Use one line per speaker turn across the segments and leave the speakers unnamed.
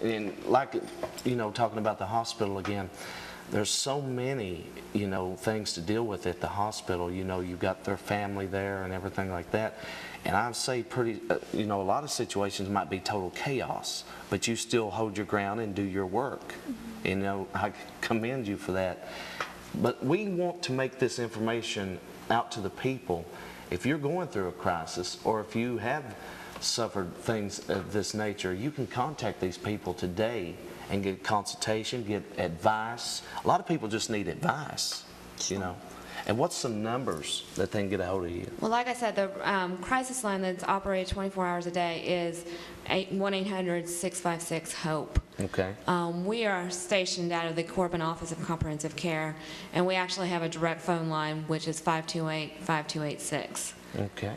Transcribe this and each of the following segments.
And like, talking about the hospital again, there's so many, things to deal with at the hospital. You've got their family there and everything like that. And I'd say a lot of situations might be total chaos, but you still hold your ground and do your work. I commend you for that. But we want to make this information out to the people. If you're going through a crisis, or if you have suffered things of this nature, you can contact these people today and get consultation, get advice. A lot of people just need advice, And what's some numbers that they can get a hold of you?
Well, like I said, the crisis line that's operated 24 hours a day is 1-800-656-HOPE.
Okay.
We are stationed out of the Corbin Office of Comprehensive Care, and we actually have a direct phone line, which is 528-5286.
Okay.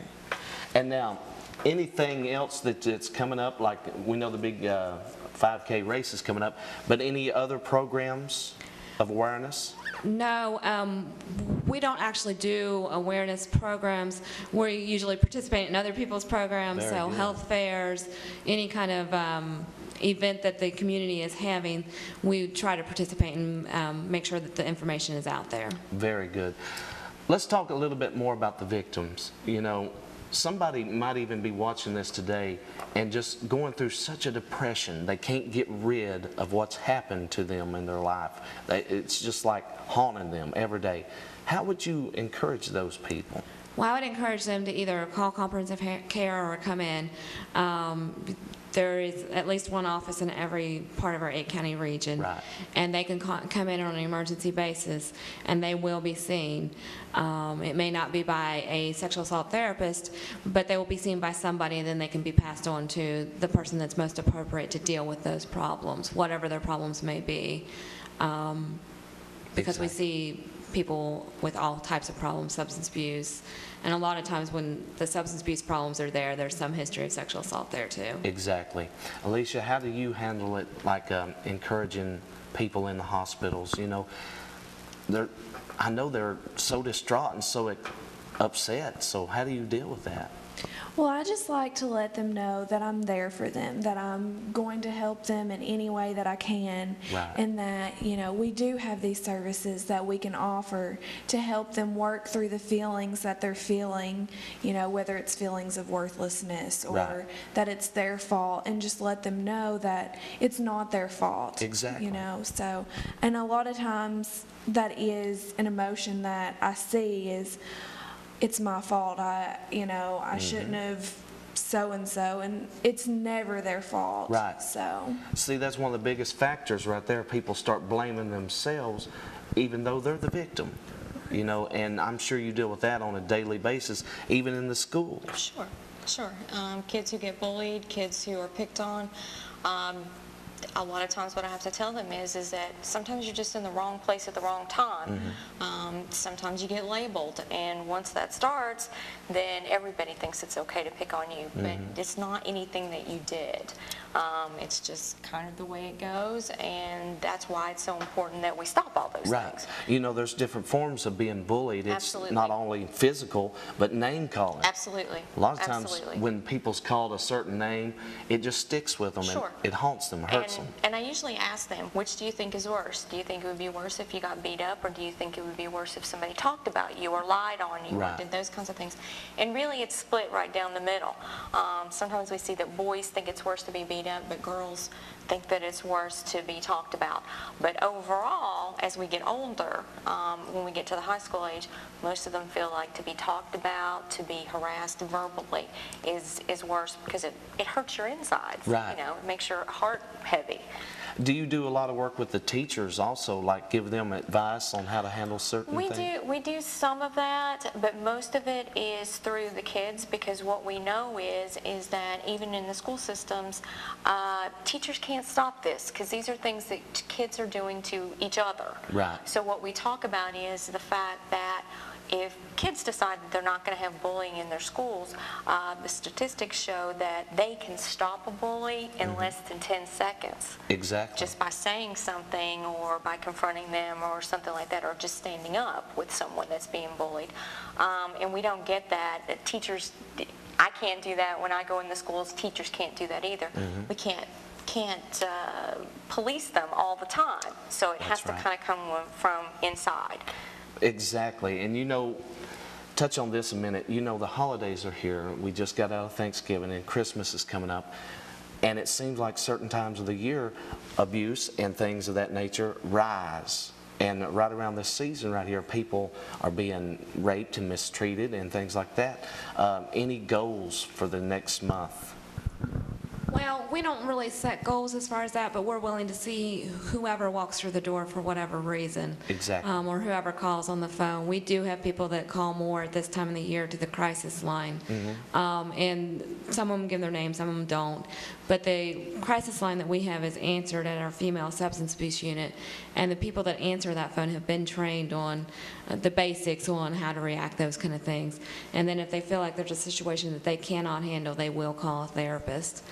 And now, anything else that's coming up? Like, we know the big 5K race is coming up, but any other programs of awareness?
No, we don't actually do awareness programs. We usually participate in other people's programs,
Very
so
good.
health fairs, any kind of event that the community is having, we try to participate and make sure that the information is out there.
Very good. Let's talk a little bit more about the victims. Somebody might even be watching this today and just going through such a depression. They can't get rid of what's happened to them in their life. It's just like haunting them every day. How would you encourage those people?
Well, I would encourage them to either call comprehensive care or come in. There is at least one office in every part of our 8-county region,
right.
And they can come in on an emergency basis, and they will be seen. It may not be by a sexual assault therapist, but they will be seen by somebody, and then they can be passed on to the person that's most appropriate to deal with those problems, whatever their problems may be. Because we see people with all types of problems, substance abuse, and a lot of times when the substance abuse problems are there, there's some history of sexual assault there too.
Exactly. Alicia, how do you handle it, like encouraging people in the hospitals? I know they're so distraught and so upset, so how do you deal with that?
Well, I just like to let them know that I'm there for them, that I'm going to help them in any way that I can,
right.
And that, we do have these services that we can offer to help them work through the feelings that they're feeling, whether it's feelings of worthlessness or
right.
that it's their fault, and just let them know that it's not their fault.
Exactly.
So, and a lot of times that is an emotion that I see is, it's my fault. I shouldn't have so-and-so, and it's never their fault.
Right.
So.
See, that's one of the biggest factors right there. People start blaming themselves, even though they're the victim. And I'm sure you deal with that on a daily basis, even in the school.
Sure. Kids who get bullied, kids who are picked on. A lot of times what I have to tell them is that sometimes you're just in the wrong place at the wrong time. Sometimes you get labeled, and once that starts, then everybody thinks it's okay to pick on you, but it's not anything that you did. It's just kind of the way it goes, and that's why it's so important that we stop all those things.
There's different forms of being bullied. It's
Absolutely.
not only physical, but name calling.
Absolutely.
A lot of times when people's called a certain name, it just sticks with them,
Sure.
and it haunts them, hurts them.
And I usually ask them, which do you think is worse? Do you think it would be worse if you got beat up, or do you think it would be worse if somebody talked about you or lied on you
right.
or did those kinds of things? And really it's split right down the middle. Sometimes we see that boys think it's worse to be beat up, but girls think that it's worse to be talked about. But overall, as we get older, when we get to the high school age, most of them feel like to be talked about, to be harassed verbally is worse, because it hurts your insides.
Right.
It makes your heart heavy.
Do you do a lot of work with the teachers also, like give them advice on how to handle certain things?
We do some of that, but most of it is through the kids, because what we know is that even in the school systems, teachers can't stop this, because these are things that kids are doing to each other.
Right.
So what we talk about is the fact that if kids decide that they're not going to have bullying in their schools, the statistics show that they can stop a bully in less than 10 seconds.
Exactly.
Just by saying something, or by confronting them, or something like that, or just standing up with someone that's being bullied. And we don't get that. Teachers, I can't do that when I go in the schools. Teachers can't do that either. We can't can't police them all the time. So it has
That's
to
right.
kind of come from inside.
Exactly. And touch on this a minute. The holidays are here. We just got out of Thanksgiving and Christmas is coming up. And it seems like certain times of the year, abuse and things of that nature rise. And right around this season right here, people are being raped and mistreated and things like that. Any goals for the next month?
Well, we don't really set goals as far as that, but we're willing to see whoever walks through the door for whatever reason.
Exactly.
Or whoever calls on the phone. We do have people that call more at this time of the year to the crisis line. And some of them give their name, some of them don't. But the crisis line that we have is answered at our female substance abuse unit. And the people that answer that phone have been trained on the basics on how to react, those kind of things. And then if they feel like there's a situation that they cannot handle, they will call a therapist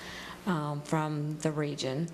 from the region.